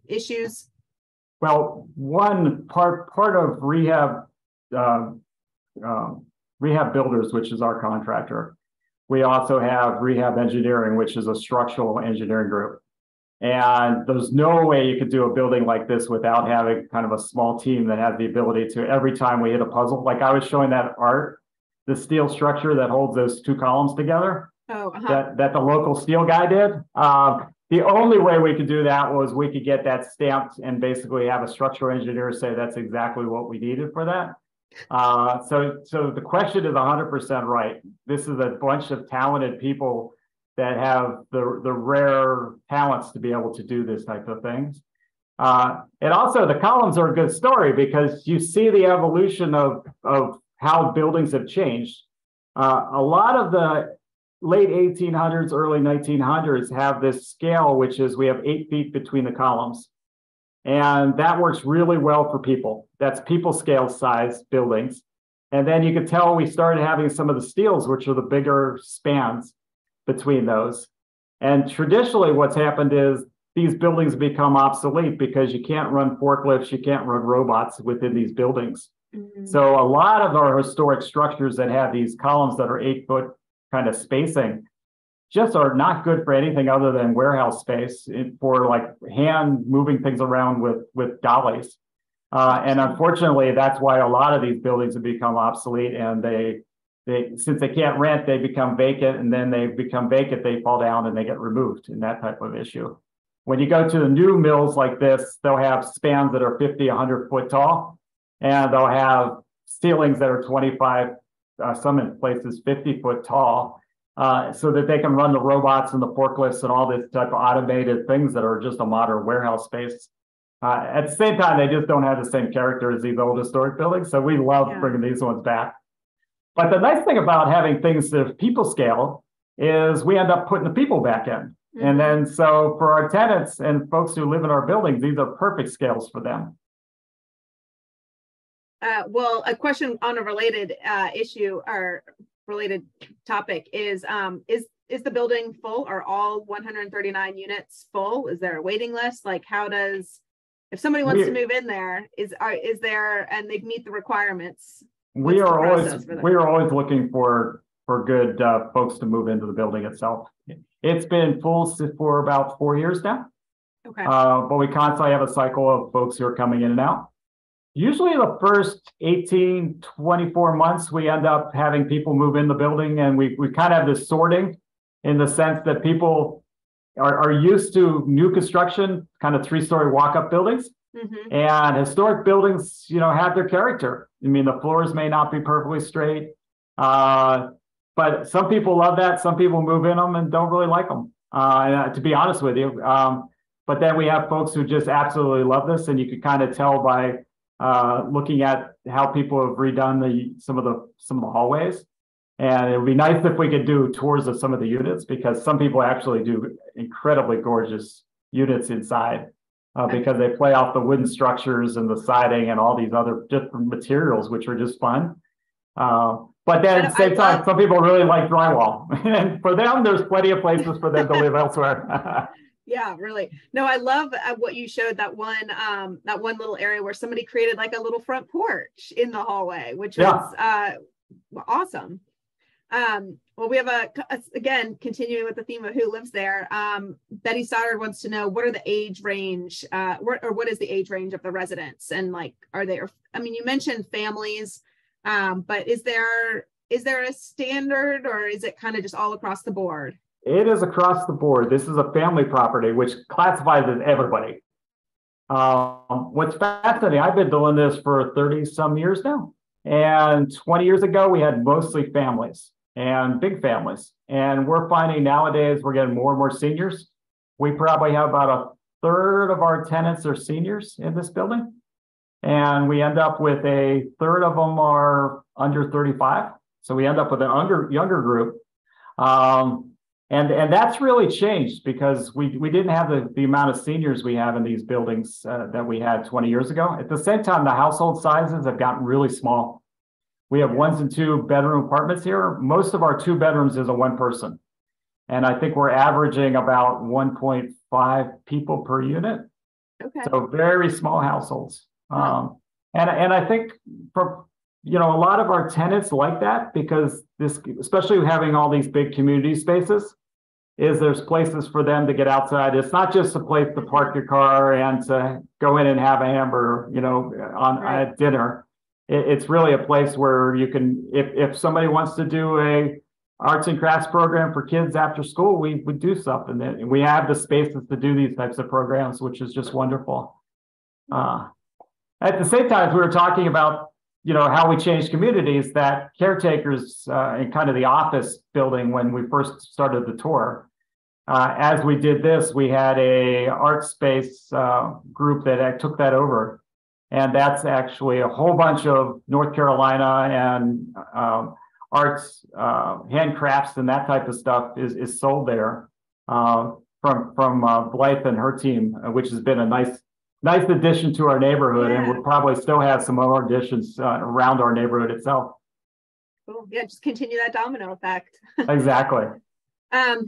issues? Well, one part of rehab builders, which is our contractor, we also have rehab engineering, which is a structural engineering group. And there's no way you could do a building like this without having kind of a small team that has the ability to, every time we hit a puzzle, like I was showing that art, the steel structure that holds those two columns together, that the local steel guy did. The only way we could do that was we could get that stamped and basically have a structural engineer say that's exactly what we needed for that. So the question is 100% right. This is a bunch of talented people that have the rare talents to be able to do this type of things. And also the columns are a good story because you see the evolution of how buildings have changed. A lot of the late 1800s, early 1900s have this scale, which is we have 8 feet between the columns. And that works really well for people. That's people scale size buildings. And then you could tell we started having some of the steels, which are the bigger spans between those. And traditionally what's happened is these buildings become obsolete because you can't run forklifts, you can't run robots within these buildings. Mm-hmm. So a lot of our historic structures that have these columns that are 8-foot kind of spacing just are not good for anything other than warehouse space for like hand moving things around with dollies. And unfortunately, that's why a lot of these buildings have become obsolete, and they since they can't rent, they become vacant, and then they become vacant, they fall down and they get removed, and that type of issue. When you go to the new mills like this, they'll have spans that are 50, 100 foot tall, and they'll have ceilings that are 25, some in places 50 foot tall, so that they can run the robots and the forklifts and all this type of automated things that are just a modern warehouse space. At the same time, they just don't have the same character as these old historic buildings. So we love bringing these ones back. But the nice thing about having things to people scale is we end up putting the people back in. Mm-hmm. And then so for our tenants and folks who live in our buildings, these are perfect scales for them. Well, a question on a related issue or related topic is the building full? Are all 139 units full? Is there a waiting list? Like how does, if somebody wants to move in there, is there, and they meet the requirements? We are always looking for good folks to move into the building itself. It's been full for about 4 years now. Okay. But we constantly have a cycle of folks who are coming in and out. Usually the first 18, 24 months, we end up having people move in the building, and we kind of have this sorting in the sense that people are used to new construction, kind of 3-story walk-up buildings. Mm-hmm. And historic buildings, have their character. I mean, the floors may not be perfectly straight, but some people love that. Some people move in them and don't really like them, to be honest with you. But then we have folks who just absolutely love this, and you can kind of tell by looking at how people have redone some of the hallways. And it would be nice if we could do tours of some of the units, because some people actually do incredibly gorgeous units inside. Because they play off the wooden structures and the siding and all these other different materials, which are just fun. But then at the same time, some people really like drywall. And for them, there's plenty of places for them to live elsewhere. Yeah, really. No, I love what you showed, that one little area where somebody created like a little front porch in the hallway, which was awesome. Well, we have again, continuing with the theme of who lives there. Betty Stoddard wants to know, what are the age range, what is the age range of the residents? And like, are there, I mean, you mentioned families, but is there a standard, or is it kind of just all across the board? It is across the board. This is a family property, which classifies as everybody. What's fascinating, I've been doing this for 30 some years now. And 20 years ago, we had mostly families and big families. And we're finding nowadays we're getting more and more seniors. We probably have about a third of our tenants are seniors in this building. And we end up with a third of them are under 35. So we end up with an younger group. And that's really changed because we didn't have the amount of seniors we have in these buildings that we had 20 years ago. At the same time, the household sizes have gotten really small. We have 1 and 2 bedroom apartments here. Most of our 2 bedrooms is a 1 person. And I think we're averaging about 1.5 people per unit. Okay. So very small households. And I think for, a lot of our tenants like that because this, especially having all these big community spaces, is there's places for them to get outside. It's not just a place to park your car and to go in and have a hamburger, at dinner. It's really a place where you can, if somebody wants to do a arts and crafts program for kids after school, we would do something. And we have the spaces to do these types of programs, which is just wonderful. At the same time, we were talking about, how we changed communities, that caretakers in kind of the office building when we first started the tour. As we did this, we had a art space group that took that over. And that's actually a whole bunch of North Carolina and arts, handcrafts and that type of stuff is sold there from Blythe and her team, which has been a nice addition to our neighborhood. Yeah. And we'll probably still have some more additions around our neighborhood itself. Cool. Yeah, just continue that domino effect. Exactly.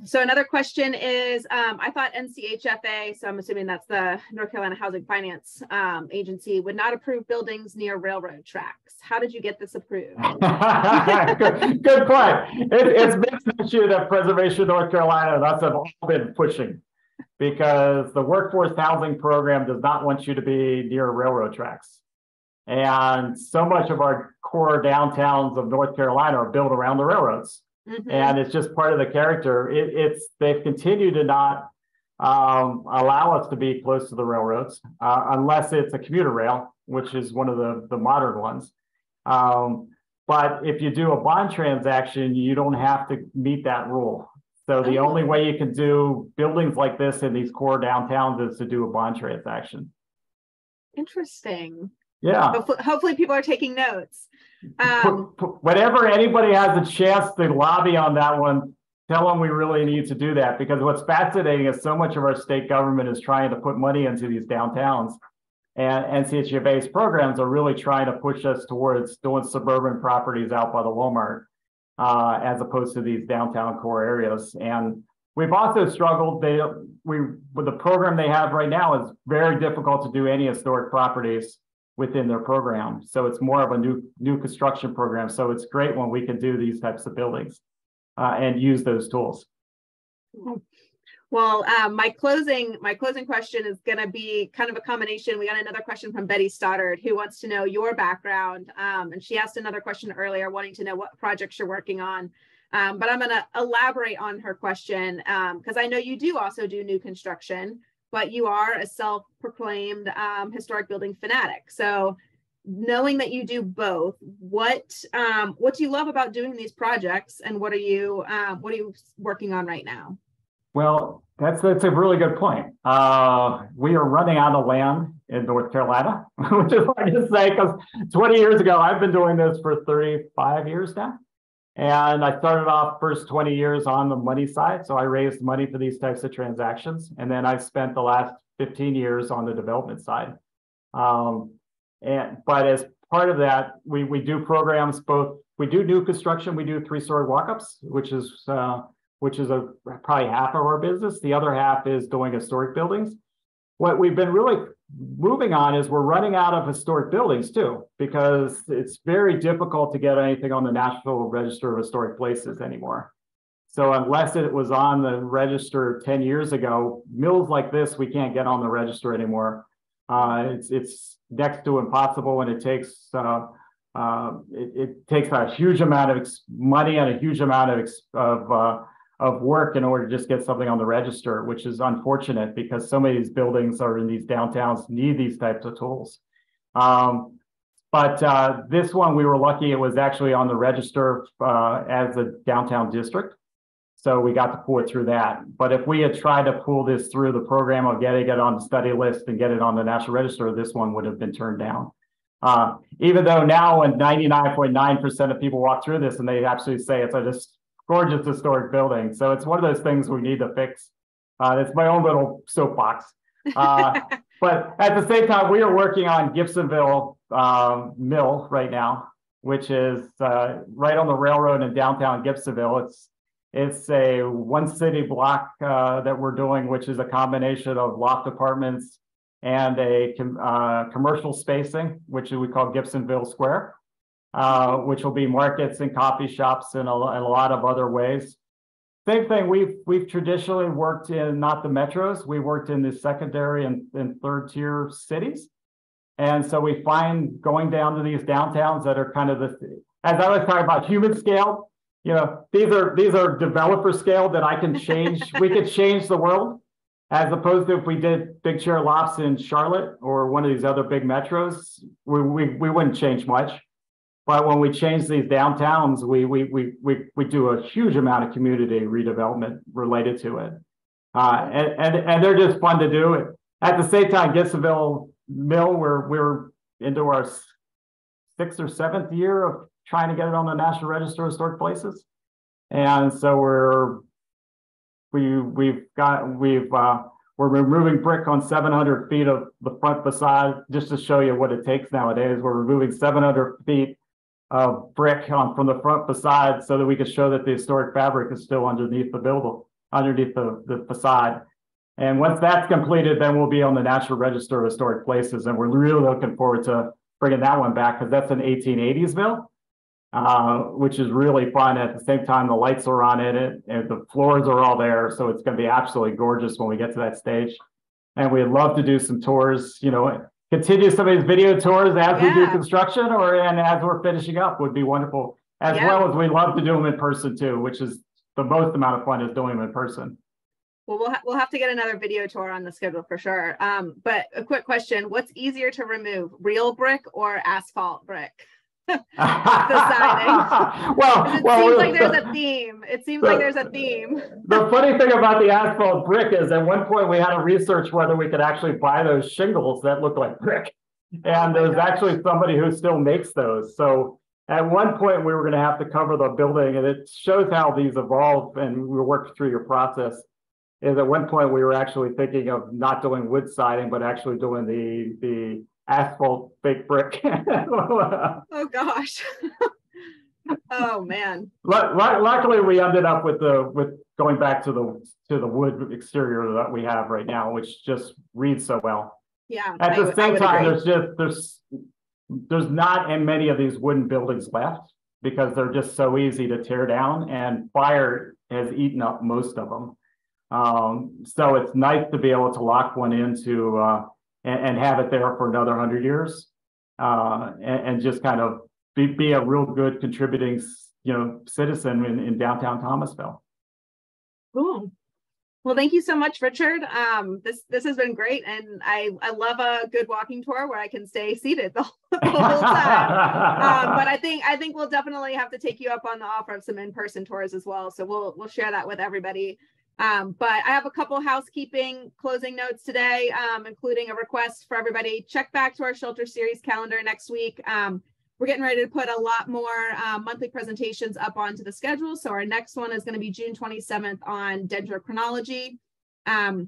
So another question is, I thought NCHFA, so I'm assuming that's the North Carolina Housing Finance Agency, would not approve buildings near railroad tracks. How did you get this approved? Good point. It's been an issue that Preservation North Carolina and us have all been pushing, because the workforce housing program does not want you to be near railroad tracks. And so much of our core downtowns of North Carolina are built around the railroads. Mm-hmm. And it's just part of the character. They've continued to not allow us to be close to the railroads unless it's a commuter rail, which is one of the modern ones. But if you do a bond transaction, you don't have to meet that rule. So the only way you can do buildings like this in these core downtowns is to do a bond transaction. Interesting. Yeah. Hopefully people are taking notes. Whenever anybody has a chance to lobby on that one, tell them we really need to do that, because what's fascinating is so much of our state government is trying to put money into these downtowns, and NCHFA's programs are really trying to push us towards doing suburban properties out by the Walmart as opposed to these downtown core areas. And we've also struggled. With the program they have right now, is very difficult to do any historic properties within their program. So it's more of a new construction program. So it's great when we can do these types of buildings and use those tools. Well, my closing question is going to be kind of a combination. We got another question from Betty Stoddard, who wants to know your background. And she asked another question earlier, wanting to know what projects you're working on. But I'm going to elaborate on her question because I know you do also do new construction, but you are a self-proclaimed historic building fanatic. So knowing that you do both, what do you love about doing these projects, and what are you working on right now? Well, that's a really good point. We are running out of land in North Carolina, which is hard to say because 20 years ago, I've been doing this for 35 years now. And I started off first 20 years on the money side. So I raised money for these types of transactions. And then I've spent the last 15 years on the development side. But as part of that, we do programs both. We do new construction. We do 3-story walk-ups, which is which is probably half of our business. The other half is doing historic buildings. What we've been really moving on is we're running out of historic buildings too, because it's very difficult to get anything on the National Register of Historic Places anymore. So unless it was on the register 10 years ago, mills like this, we can't get on the register anymore. It's next to impossible, and it takes a huge amount of money and a huge amount of work in order to just get something on the register, which is unfortunate because so many of these buildings are in these downtowns, need these types of tools. But this one, we were lucky it was actually on the register as a downtown district. So we got to pull it through that. But if we had tried to pull this through the program of getting it on the study list and get it on the National Register, this one would have been turned down. Even though now when 99.9% of people walk through this and they absolutely say it's a just gorgeous historic building. So it's one of those things we need to fix. It's my own little soapbox. But at the same time, we are working on Gibsonville Mill right now, which is right on the railroad in downtown Gibsonville. It's a one city block that we're doing, which is a combination of loft apartments and a commercial spacing, which we call Gibsonville Square, which will be markets and coffee shops and a lot of other ways. Same thing, we've traditionally worked in not the metros, we worked in the secondary and third tier cities. And so we find going down to these downtowns that are kind of as I was talking about human scale, you know, these are developer scale that I can change. We could change the world, as opposed to if we did Big Chair Lofts in Charlotte or one of these other big metros, we wouldn't change much. But when we change these downtowns, we do a huge amount of community redevelopment related to it, and they're just fun to do. At the same time, Gibsonville Mill, we're into our 6th or 7th year of trying to get it on the National Register of Historic Places, and so we're removing brick on 700 feet of the front facade, just to show you what it takes nowadays. We're removing 700 feet of brick from the front facade so that we can show that the historic fabric is still underneath the facade. And once that's completed, then we'll be on the National Register of Historic Places, and we're really looking forward to bringing that one back because that's an 1880s mill. Which is really fun. At the same time, the lights are on in it and the floors are all there. So it's going to be absolutely gorgeous when we get to that stage. And we'd love to do some tours, you know, continue some of these video tours as we do construction and as we're finishing up would be wonderful. As well as we love to do them in person too, which is the most amount of fun is doing them in person. Well, we'll have to get another video tour on the schedule for sure. But a quick question, what's easier to remove, real brick or asphalt brick? The siding. It seems like there's a theme. It seems like there's a theme. The funny thing about the asphalt brick is at one point we had to research whether we could actually buy those shingles that look like brick. And there's actually somebody who still makes those. So at one point we were going to have to cover the building, and it shows how these evolve and we worked through your process. Is at one point we were actually thinking of not doing wood siding, but actually doing the asphalt fake brick. Oh gosh. Oh man. Luckily we ended up with going back to the wood exterior that we have right now, which just reads so well. Yeah. At the same time, there's not many of these wooden buildings left because they're just so easy to tear down, and fire has eaten up most of them. So it's nice to be able to lock one into and have it there for another 100 years, and just kind of be a real good contributing, you know, citizen in downtown Thomasville. Cool. Well, thank you so much, Richard. This has been great, and I love a good walking tour where I can stay seated the whole time. But I think we'll definitely have to take you up on the offer of some in-person tours as well. So we'll share that with everybody. But I have a couple housekeeping closing notes today, including a request for everybody. Check back to our Shelter Series calendar next week. We're getting ready to put a lot more monthly presentations up onto the schedule. So our next one is going to be June 27th on dendrochronology. But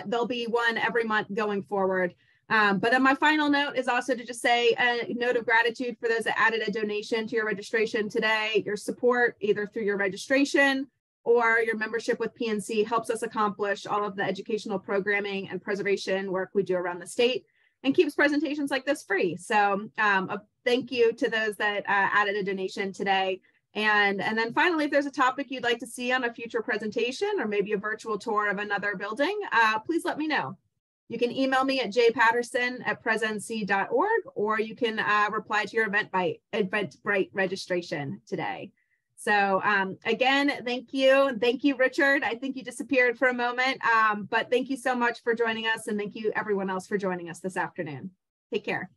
there'll be one every month going forward. But then my final note is also to just say a note of gratitude for those that added a donation to your registration today, your support, either through your registration or your membership with PNC helps us accomplish all of the educational programming and preservation work we do around the state and keeps presentations like this free. So a thank you to those that added a donation today. And then finally, if there's a topic you'd like to see on a future presentation or maybe a virtual tour of another building, please let me know. You can email me at jpatterson@presnc.org, or you can reply to your Eventbrite registration today. So again, thank you. Thank you, Richard. I think you disappeared for a moment, but thank you so much for joining us, and thank you everyone else for joining us this afternoon. Take care.